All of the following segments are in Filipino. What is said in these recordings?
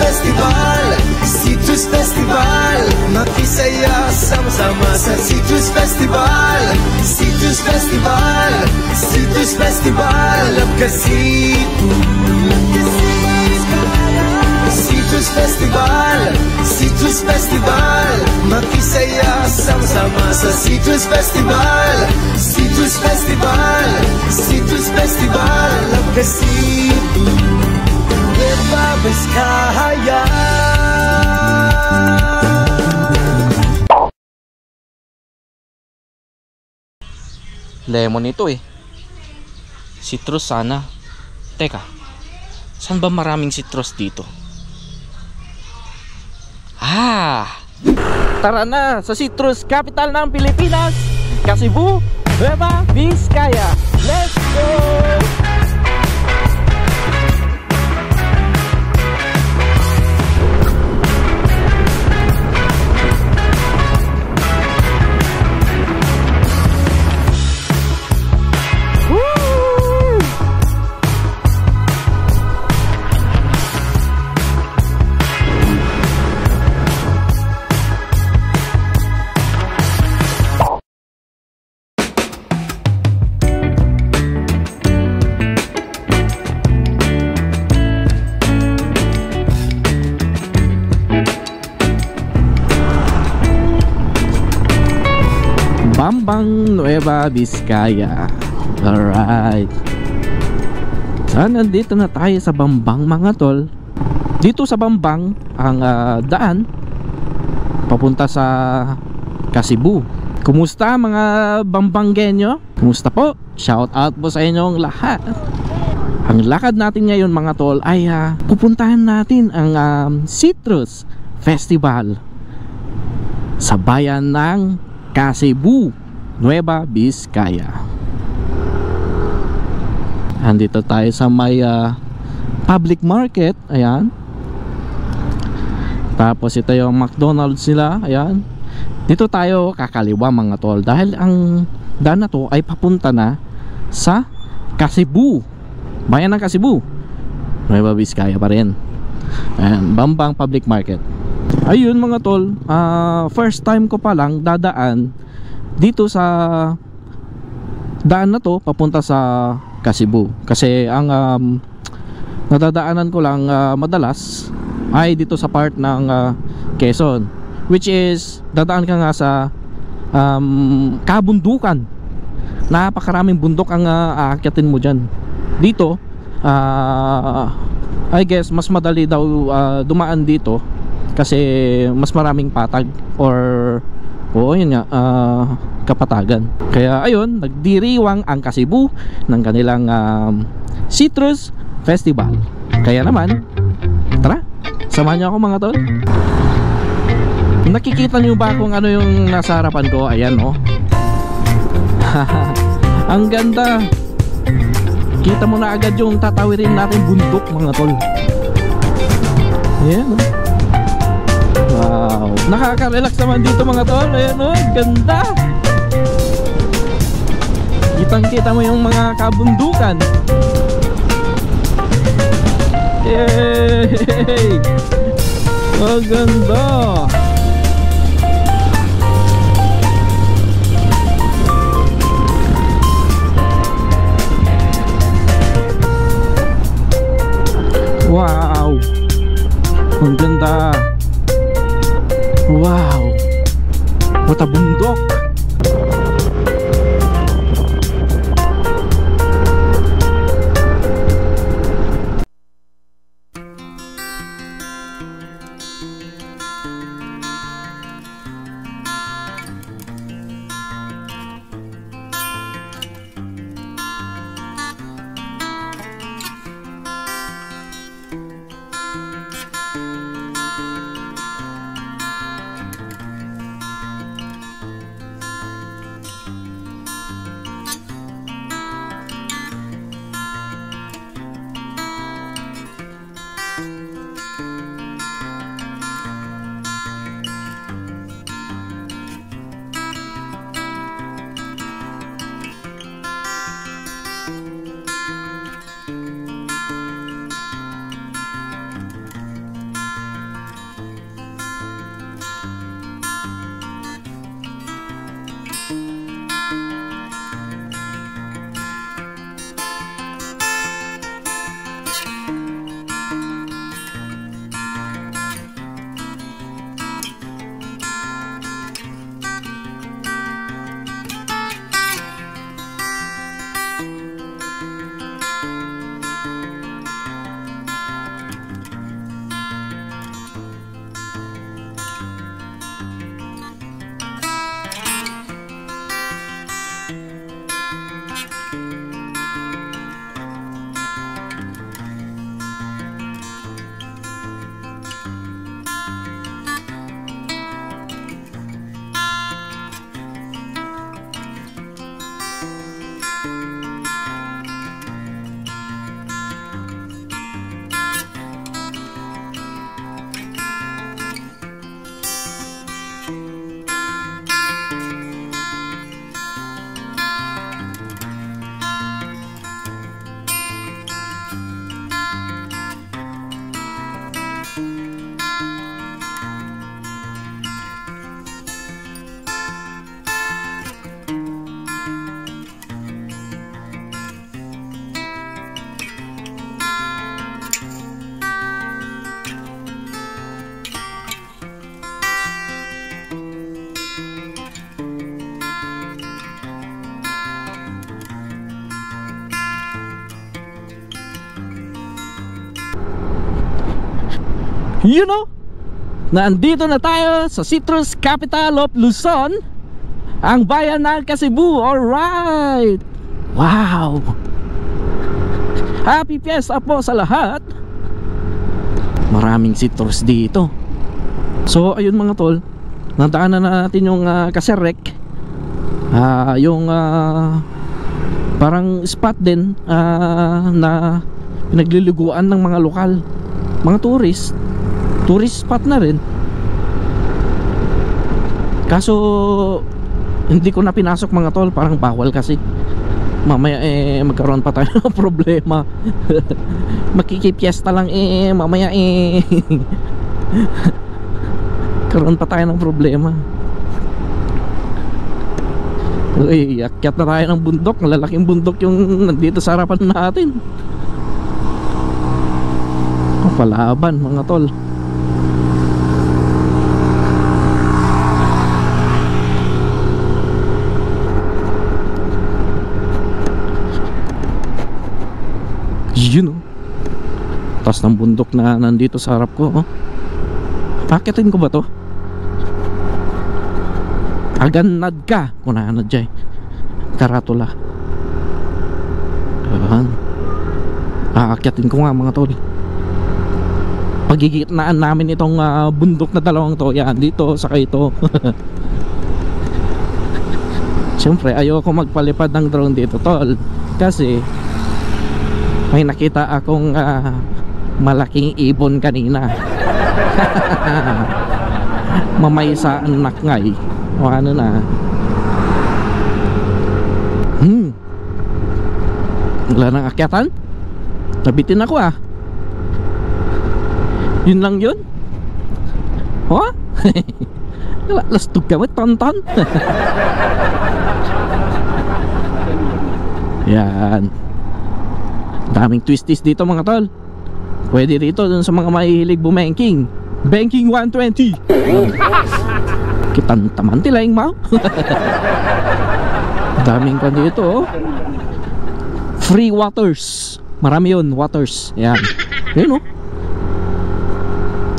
Festival, Citrus Festival, makisaya sama-sama sa Citrus Festival. Citrus Festival, Citrus Festival of Kasibu. Citrus Festival, Citrus Festival, makisaya sama-sama sa Citrus Festival. Citrus Festival, Citrus Festival of Kasibu. Nueva Vizcaya. Lemon ito eh. Citrus sana. Teka, saan ba maraming citrus dito? Tara na sa citrus capital ng Pilipinas, Kasibu, Nueva Vizcaya. Let's go! Bambang, Nueva Vizcaya. Alright. So, nandito na tayo sa Bambang mga tol. Dito sa Bambang ang daan papunta sa Kasibu. Kumusta mga Bambanggenyo? Kumusta po? Shout out po sa inyong lahat. Ang lakad natin ngayon mga tol ay pupuntahan natin ang Citrus Festival sa bayan ng Kasibu, Nueva Vizcaya. Andito tayo sa may public market. Ayan. Tapos ito yung McDonald's nila. Ayan. Dito tayo kakaliwa mga tol, dahil ang daan na to ay papunta na sa Kasibu, bayan ng Kasibu, Nueva Vizcaya pa rin. Ayan, Bambang Public Market. Ayun mga tol, first time ko pa lang dadaan dito sa daan na to papunta sa Kasibu. Kasi ang nadadaanan ko lang madalas ay dito sa part ng Quezon, which is dadaan ka nga sa kabundukan. Napakaraming bundok ang aakyatin mo dyan. Dito I guess mas madali daw dumaan dito kasi mas maraming patag or yun nga, kapatagan. Kaya ayun, nagdiriwang ang Kasibu ng kanilang Citrus Festival. Kaya naman, tara, samahan niyo ako mga tol. Nakikita niyo ba kung ano yung nasa harapan ko? Ayan oh. Ang ganda. Kita mo na agad yung tatawirin natin bundok mga tol. Ayan oh. Wow, nakaka-relax naman dito mga tol. Ayan o, ganda. Kitang-kita mo yung mga kabundukan. Yay! Maganda. Wow, ang ganda. Wow, what a bundok. You know, naandito na tayo sa citrus capital of Luzon, ang bayan ng Kasibu. Alright! Wow! Happy Fiesta po sa lahat. Maraming citrus dito. So ayun mga tol, nadaanan na natin yung Kaserek, yung parang spot din na pinagliliguan ng mga lokal, mga tourist spot na rin. Kaso hindi ko na pinasok mga tol, parang bawal kasi mamaya magkaroon pa tayo ng problema. Makikipiesta lang mamaya karoon pa tayo ng problema. Uy, akyat na tayo ng bundok. Malalaking bundok yung nandito sa harapan natin. Palaban mga tol. Yun, oh. Taas ng bundok na nandito sa harap ko, oh. Pakitin ko ba to? Aganad ka kunahan na dyan karatula. Aakyatin ko nga mga tol. Pagigitnaan namin itong bundok na dalawang to. Yan, dito, saka ito. Siyempre ayoko magpalipad ng drone dito tol, kasi may nakita akong malaking ibon kanina. Mamay sa anak ngay o ano na. Wala nang akyatan. Nabitin ako Yun lang yun. Lastog ka mo tonton. Yan, daming twisties dito mga tol. Pwede rito dun sa mga mahihilig bumengking. Banking 120. Kitan taman tilaing mau. Daming pa dito, oh. Free waters. Marami yun, waters. Yan. Yun, oh.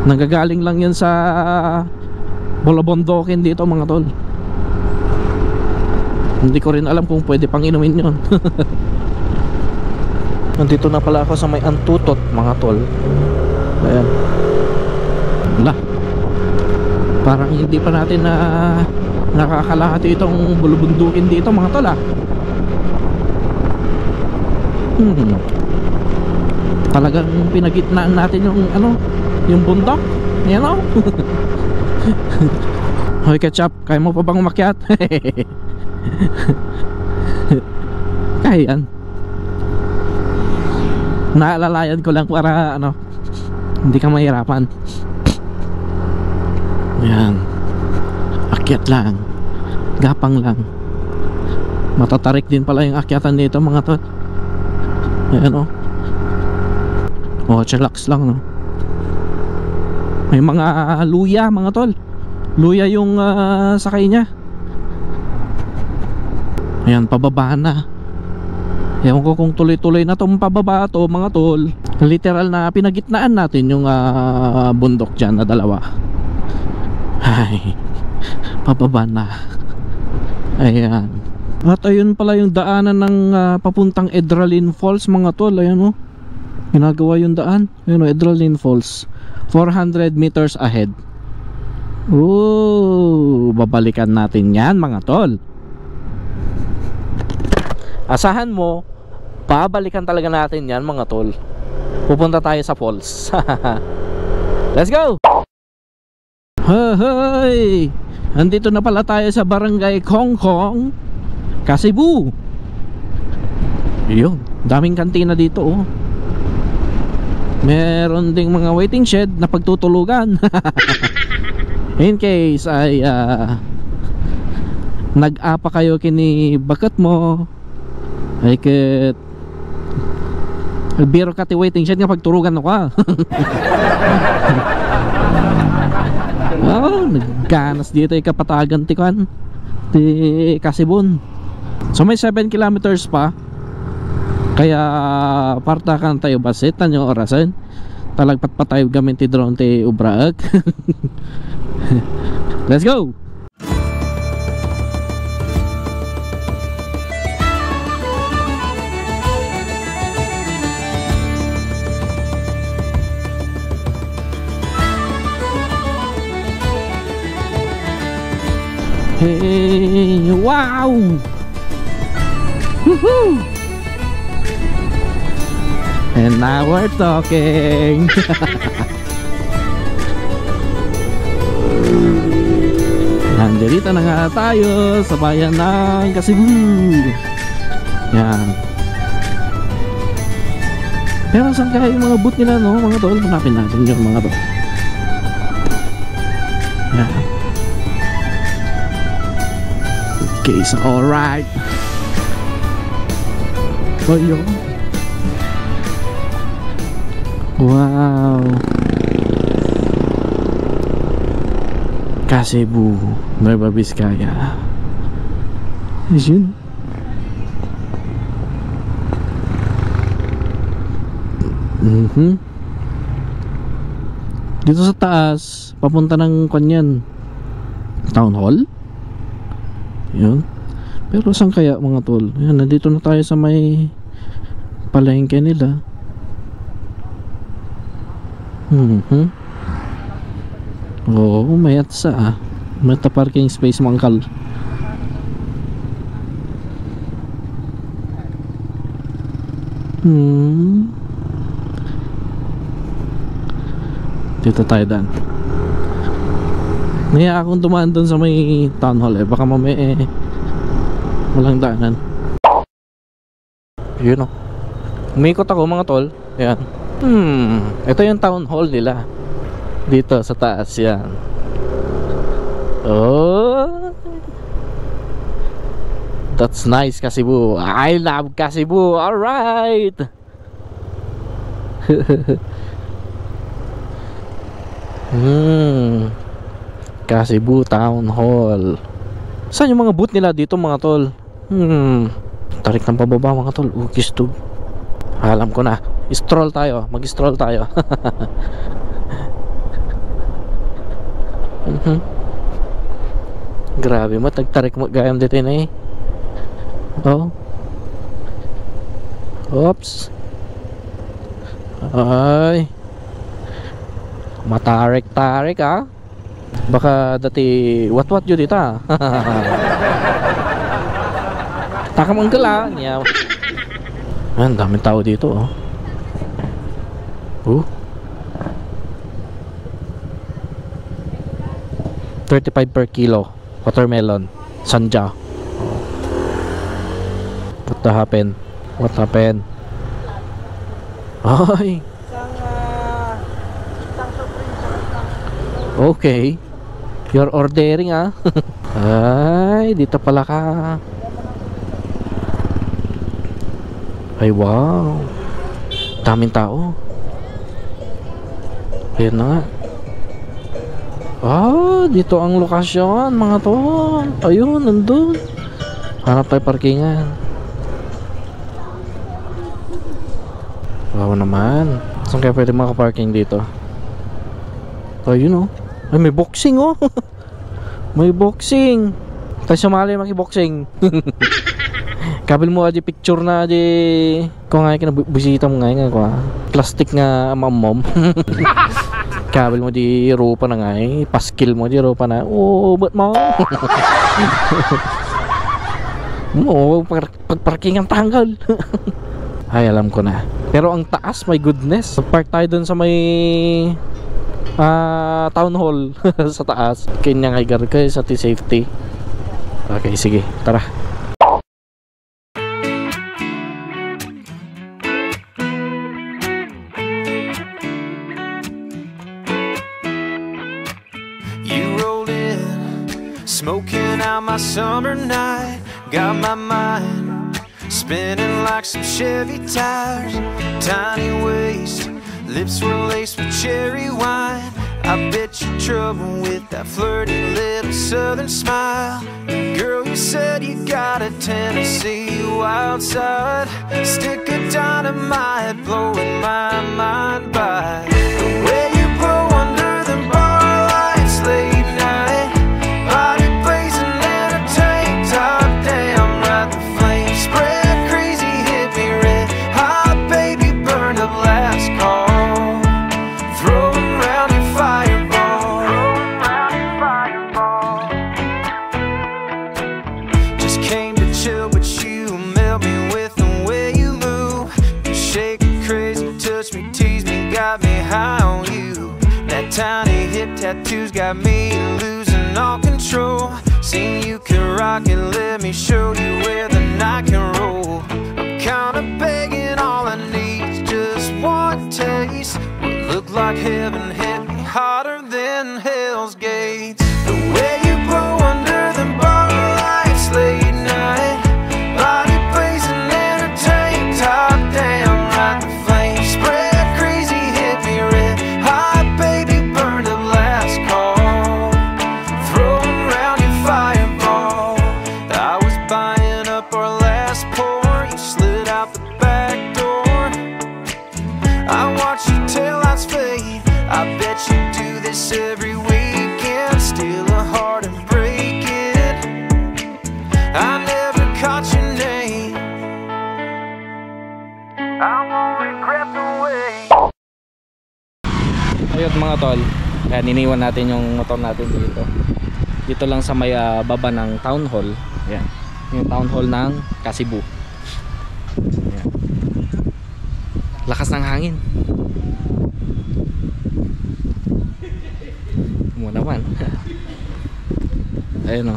Nanggagaling lang yun sa Bolobondokin dito mga tol. Hindi ko rin alam kung pwede pang inumin yun. Nandito na pala ako sa may Antutot mga tol. Ayan. Wala. Parang hindi pa natin na nakakalahati itong bulubundukin dito mga tol Talagang pinagitnaan natin yung yung bundok. Yan o. Hoy Ketchup, kaya mo pa bang umakyat? Kaya yan. Naalalayan ko lang para hindi ka mahirapan. Yan. Akyat lang. Gapang lang. Matatarik din pala yung akyatan dito mga tol. Ayan chillax lang no. May mga luya mga tol. Luya yung sakay niya. Ayan, pababa na. Ewan ko kung tuloy-tuloy na itong pababa to mga tol. Literal na pinagitnaan natin yung bundok dyan na dalawa. Ay, pababa na. Ayan. At ayun pala yung daanan ng papuntang Edralin Falls mga tol. Ayan ginagawa yung daan. Ayan Edralin Falls, 400 meters ahead. Babalikan natin yan mga tol. Asahan mo, babalikan talaga natin yan mga tol. Pupunta tayo sa falls. Let's go! Hey! Andito na pala tayo sa Barangay Kongkong, Kasibu. Yun, daming kantina dito Meron ding mga waiting shed na pagtutulugan. In case ay nag-apa kayo kini bakat mo, ay ket biro ka ti waiting shed nga pagturugan ako nagganas dito ay kapatagan ti kan ti Kasibun. So may 7 kilometers pa. Kaya parta kan tayo basit tanyo orasan talagpat pa tayo gamit ti drone ti ubraag. Let's go. Hey, wow! Woohoo! And now we're talking. Nandito na nga tayo sa bayan ng Kasibu. Yan. Pero saan kaya yung mga boot nila, no? Mga tol, hanapin natin yung mga tol. Yan. Okay, so alright. Oh, yun. Wow. Kasibu, Nueva Vizcaya. Yun. Dito sa taas, papunta ng kanyan Town Hall. Yun. Pero saan kaya mga tol? Yan, nandito na tayo sa may palengke nila. Oo, may atsa ah. May parking space mangkal. Dito tayo dan. Naya akong dumaan doon sa may town hall eh. Baka mamaya walang daanan. Yun o. Umikot ako mga tol. Ayan. Ito yung town hall nila. Dito sa taas yan. Oh, that's nice Kasibu. I love Kasibu. Alright. Kasibu Town Hall. Saan yung mga booth nila dito mga tol? Tarik ng pababa mga tol. Ukis to. Alam ko na. Stroll tayo. Mag-stroll tayo. Grabe mo. Tagtarik mo. Gayam dito na eh. Oh. Oops. Ay. Matarik-tarik ah. Baka dati wat-wat yun dito ah. Takamanggal ah. Ang daming tao dito oh. 35 per kilo watermelon sanja. What happened? What happened? Ay. Okay. You're ordering ah. Ay, dito pala ka. Ay wow. Daming tao. Ayan na nga. Ah, dito ang lokasyon mga tol. Ayun, nandun. Hanap tayo parkingan. Wow naman. Saan kaya pwede makaparking dito? Ayun oh. Ay, may boxing oh. May boxing. Tayo sumali maki-boxing. Kabil mo aja picture na aja. Kung nga kinabisita mo nga ko ah. Plastic nga mamom. Kabil mo di rupa na nga eh. Paskil mo di rupa na. Oh, ba't mo? Mo, pagparking ang tanggal. Ay, alam ko na. Pero ang taas, my goodness. Park tayo dun sa may town hall. Sa taas. Kanya nga kayo sa safety. Okay, sige. Tara. Smoking out my summer night, got my mind spinning like some Chevy tires. Tiny waist, lips were laced with cherry wine. I bet you trouble with that flirty little southern smile. Girl, you said you got a Tennessee wild side. Stick of dynamite blowing my mind by the way you blow under the bar lights late night. Body blazing in a tank top, damn right the flames spread. Crazy hit me red hot, baby, burn up last call. Throwing round your fireball. Just came to chill, but you melt me with the way you move. You shake it crazy, touch me, tease me, got me high on you. That tiny hip tattoo's got me losing all control. Seen you can rock it, let me show you where the night can roll. I'm kinda begging, all I need is just one taste. What looked like heaven hit me hotter than Hell's Gates. The way you blow under the bar lights late night. Body blazing in a tank top, damn right the flames spread. Crazy hit me red hot, baby, burned up last call. Throwing round your fireball. I was buying up our last pour, you slid out the back door. I watch your taillights fade. I bet you do this every weekend. Steal a heart and break it. I never caught your name. I won't regret the way. Ayun mga tol, kaya niniwan natin yung motor natin dito. Dito lang sa may baba ng town hall. Ayan, yung town hall ng Kasibu. Ayan. Lakas ng hangin. Mo naman. Ayun o.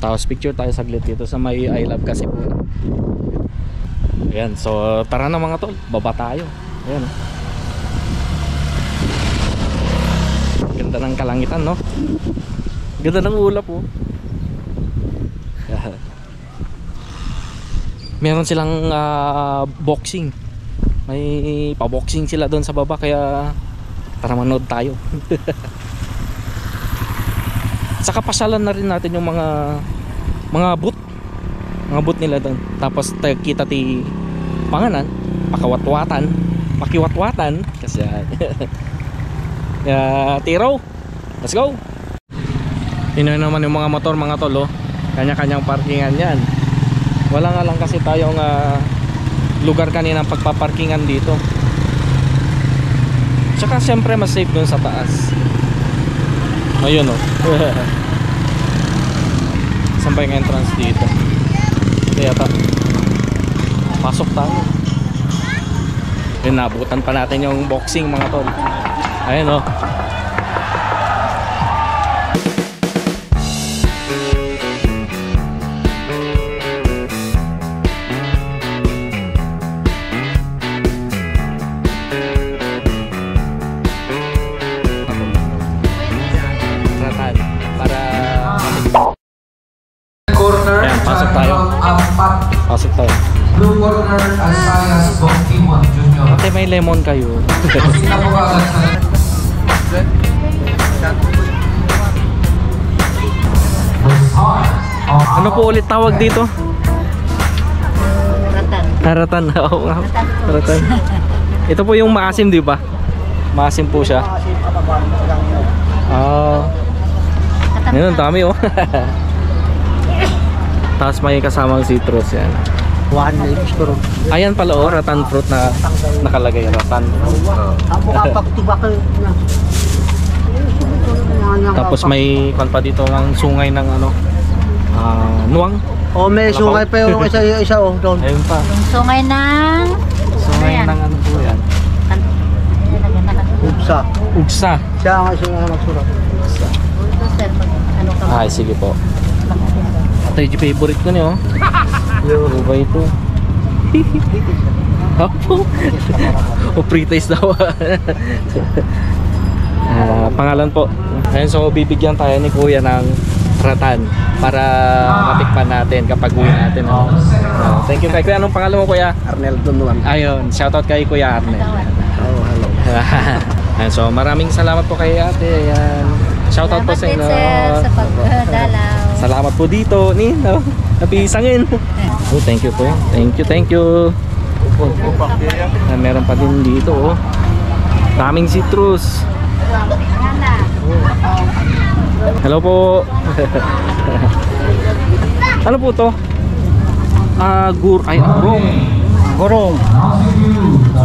Tapos picture tayo saglit dito sa may I Love Kasibu. Ayan, so tara na mga tol, baba tayo. Ayan o. Ganda ng kalangitan, no? Ganda ng ulap, oh. Meron silang boxing. May pa-boxing sila doon sa baba, kaya tara manood tayo. Saka pasyalan na rin natin yung mga booth nila doon. Tapos kita ti panganan, pakiwatwatan kasi tiro. Let's go. Ino naman yung mga motor mga tol, oh. Kanya-kanyang parkingan yan. Wala nga lang kasi tayong lugar kanina pagpaparkingan dito. Tsaka syempre mas safe dun sa taas. Ayun o. Saan ba yung entrance dito? Kaya pasok tayo. Yun, nabutan pa natin yung boxing mga tol. Ayun o. Pasok tayo. Blue corner, Asayas Bokimon Jr. Ate, may lemon kayo. Ano po ulit tawag dito? Ratan. Oo nga. Ratan. Ito po yung maasim, di ba? Maasim po siya. Ngayon, dami oh. Tapos may kasamang citrus yan. Ayan pala oh, ratan fruit na nakalagay. Ratan. Tapos may kan pa dito ng sungay ng ano, nuwang. Oh, may sungay pa yung isa oh doon. Ayun pa. Yung sungay ng ng ano po yan? Ugsa. Siya ang sungay na magsulat. Ay, sige po. Ito yung favorite ko niyo. Ano ba ito? Apo. O pre-taste daw. Pangalan po. Ayun, so bibigyan tayo ni Kuya ng Ratan para matikpan natin kapag uwi natin. Thank you kay Kuya. Anong pangalan mo, Kuya? Arnel Dunuan. Ayun, shoutout kay Kuya Arnel. Oh, hello. Ayan, so maraming salamat po kay ate. Ayan. Shoutout po sa inyo. Sir, sa pagdalaw. Salamat po dito, Nino. Napisangin. Oh, thank you po. Thank you. Meron pa din dito, oh. Daming citrus. Hello po. Ano po to? Gurong. Gorong.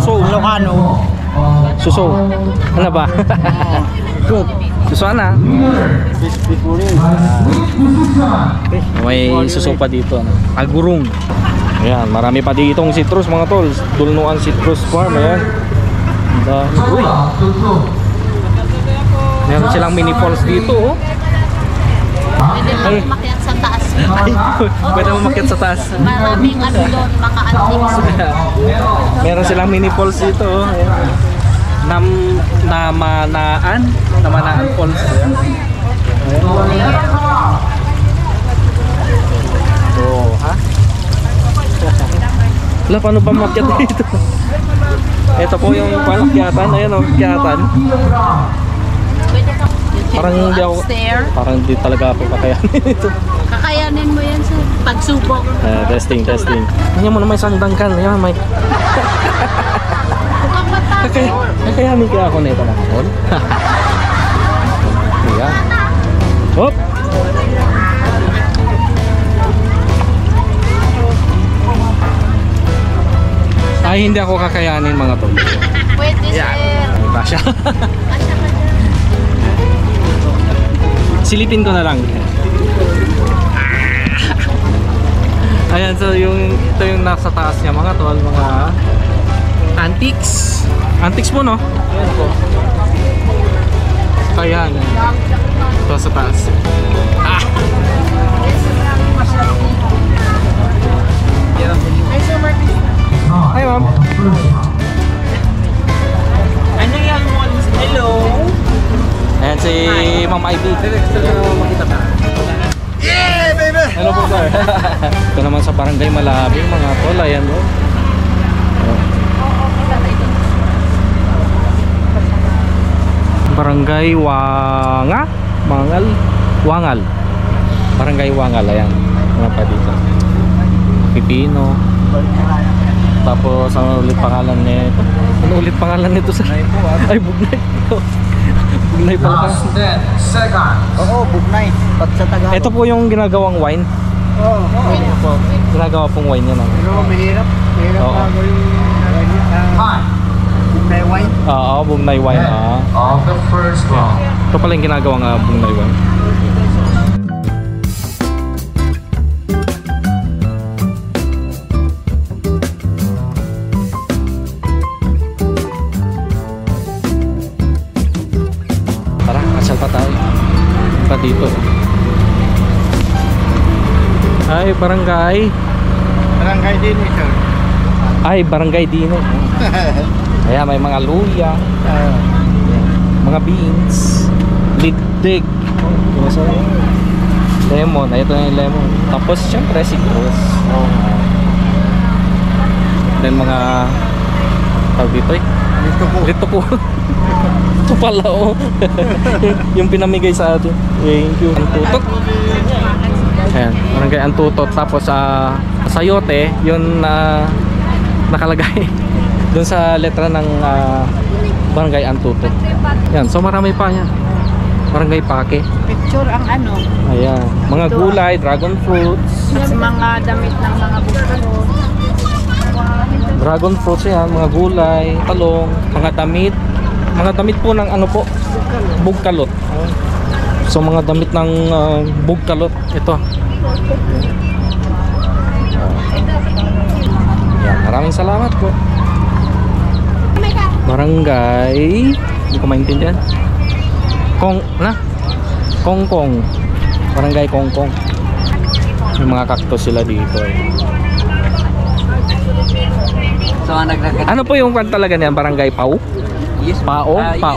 So, Ilocano. suso. Ano ba? Good. Suso na. May suso pa dito. Agurong. Ayan, marami pa ditong citrus mga tol. Dulnuan Citrus Farm. Ayan. Uy. Meron silang mini falls dito, oh. Pwede mo umakyat sa taas. Pwede mo umakyat sa taas. Maraming ano doon, mga antiques. Meron silang mini falls dito, oh. Ayan. Namanaan Falls. Ayan. Oh, ha? Wala, paano ba umakyat dito? Ito po yung palakyatan. Ayan, oh, kyatan. Parang hindi ako, parang hindi talaga ako kakayanin ito. Kakayanin mo yan sa pagsubok. Testing. Ganyan mo naman isang dangkan. Ayan, may kakayanin kaya ako na ito lang. Ayan. Hop! Ay, hindi ako kakayanin mga tol. Pwede, sir. Kasya. Silipin ko na lang. Ayan, so ito yung nasa taas niya mga tol, mga antiques. Antiques po, no? Ayan po. Kaya ito sa taas. Hi, ma'am. Ano yan mo? Hello? Ayan si Ma'am Ivy. Makita ba? Yeah, baby! Hello po, sir. Ito naman sa Barangay Malabing mga tol. Ayan o. Barangay Wangal. Barangay Wangal. Ayan. Mga pa dito. Pipino. Tapos ano ulit pangalan nito? Ano ulit pangalan nito, sir? Ay, Bugnay. Bugnay pala. Last 10 seconds. Oo, Bugnay. Pag sa Tagalog. Ito po yung ginagawang wine. Oo. Ginagawa pong wine yan. Pero mahirap. Mahirap Oo. bago yung Time Bugnay wine. Oo, Bugnay wine. of the first round. Ito pala yung ginagawang Bugnay wine. Tara, kasal pa tayo. Pa dito. Ay, barangay. Barangay din ito. Ay, barangay Dino. Ayan, may mga luya, mga beans, ligdig, lemon. Ay, ito na yung lemon. Tapos, syempre, citrus. Then, mga tawag dito eh. Dito po. Ito pala, oh. Yung pinamigay sa atin. Thank you. Ang tutot. Ayan, barangay ang tutot. Tapos, sayote, yun nakalagay doon sa letra ng barangay Antuto. Yan, so marami pa yan. Barangay Pake. Picture ang ano. Ayan, mga gulay, dragon fruits. Sa mga damit ng mga bukaro. Dragon fruits yan, mga gulay, talong, mga damit. Mga damit po ng ano po? Bugkalot. So mga damit ng bugkalot. Ito. Yan, maraming salamat po. Barangay, hindi ko maintindihan. Kongkong. Barangay Kongkong. May mga cactus sila dito. So, Ano po yung kwan talaga niyan? Barangay Pau? Yes. Pao? Pao.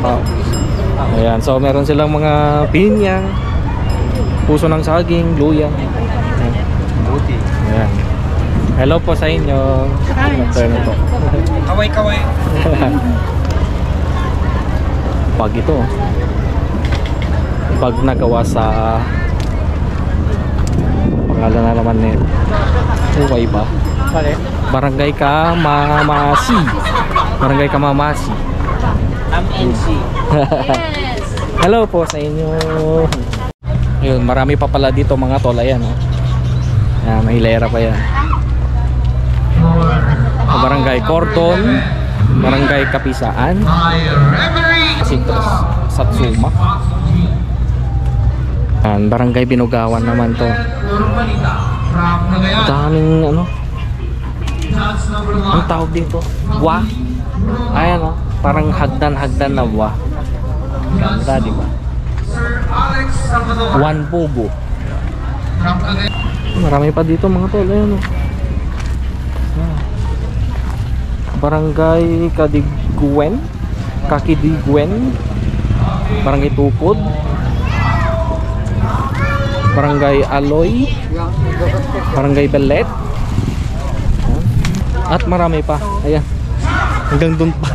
Pao. Ayan, so meron silang mga pinya. puso ng saging, luya. Ayan. Buti. Ayan. Hello po sa inyo. Ano po? Kaway-kaway. Pag ito, pag nagawa sa pangalan na naman nito. Huway ba? Barangay Kamamasi. Barangay Kamamasi. MNC. Yes. Hello po sa inyo. Ayun, marami pa pala dito mga tol. Ayan, oh. Ayan, may hilera pa yan. Barangay Cordon, Barangay Kapisaan, Citrus, Satsuma. Ayan, Barangay Binugawan naman to. Daming ano, ang tawag dito, wa. Ayan, oh, parang hagdan-hagdan na wa. Ganda, di ba? One Bobo. Marami pa dito mga tol. Ayan, oh. Barangay Kadiguen, Kakidiguen, Barangay Tukod, Barangay Aloy, Barangay Belet, at marami pa. Ayan, hanggang dun pa.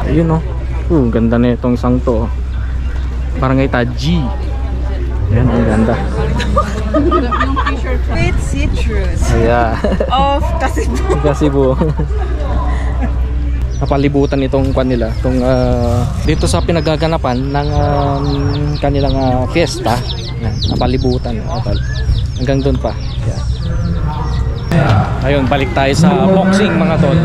Ayun, oh. Ganda na itong isang to. Barangay Taji. Ayan, ang ganda. Sweet citrus Ayan. of Kasibu. Kasibu. Napalibutan itong kwan nila, itong dito sa pinagaganapan ng kanilang fiesta. Yan, napalibutan hanggang doon pa. Yan. Ayun, balik tayo sa boxing mga tol.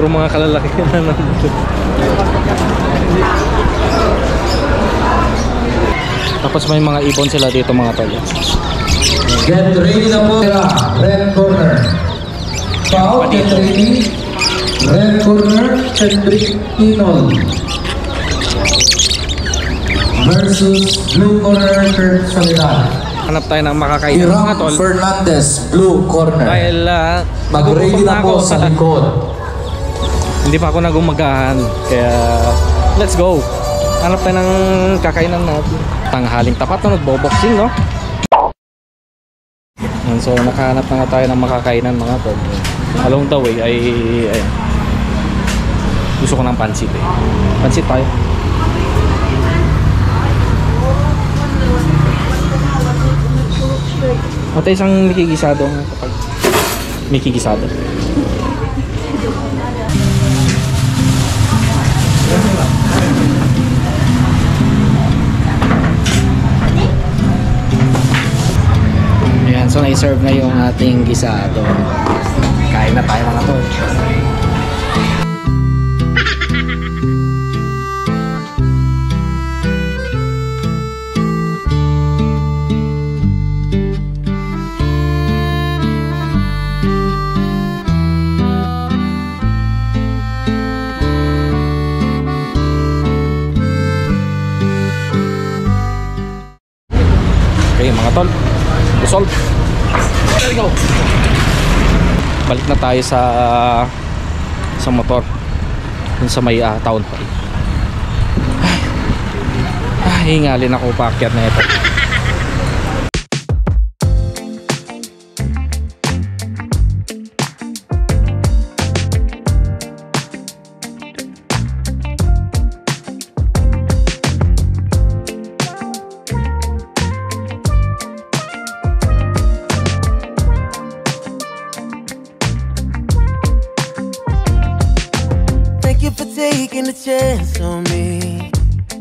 Puro mga kalalaki na nandito. Tapos may mga ibon sila dito mga tol. Get ready na po sila. Red corner. Pao, get ready. Red corner, Cedric Inol. Versus blue corner, Kurt Salidad. Hanap tayo ng makakain mga Iram tol. Fernandez, blue corner. Dahil Mag-ready na po sa likod. Hindi pa ako nagumagahan. Kaya let's go. Hanap tayo ng kakainan natin. Tanghaling tapat na nagbo-boxing, no? So nakahanap na nga tayo ng makakainan mga tol. Along the way ay ayan. Gusto ko ng pansit eh. Pansit tayo. At isang mikigisado kapag mikigisado. Ayan, so na-serve na yung ating gisado. Kain na tayo mga tol. Okay mga tol, resolve. There we go. Balik na tayo sa motor dun sa may town hall. Hingalin ako paakyat na ito. Taking a chance on me.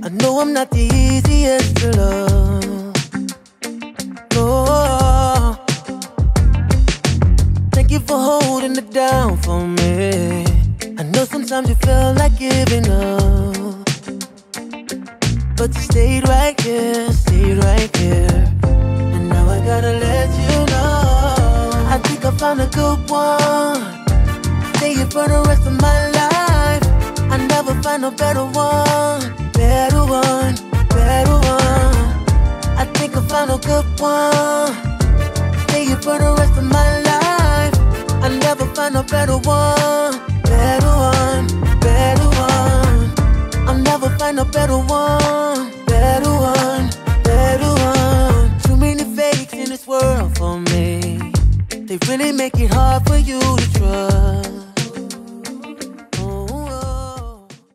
I know I'm not the easiest to love. Oh, thank you for holding it down for me. I know sometimes you felt like giving up, but you stayed right here, and now I gotta let you know I think I found a good one. Stay here for the rest of my life. I never find a better one, better one, better one. I think I found a good one. Stay here for the rest of my life. I never find a better one, better one, better one. better one, better one, better one. Too many fakes in this world for me. They really make it hard for you to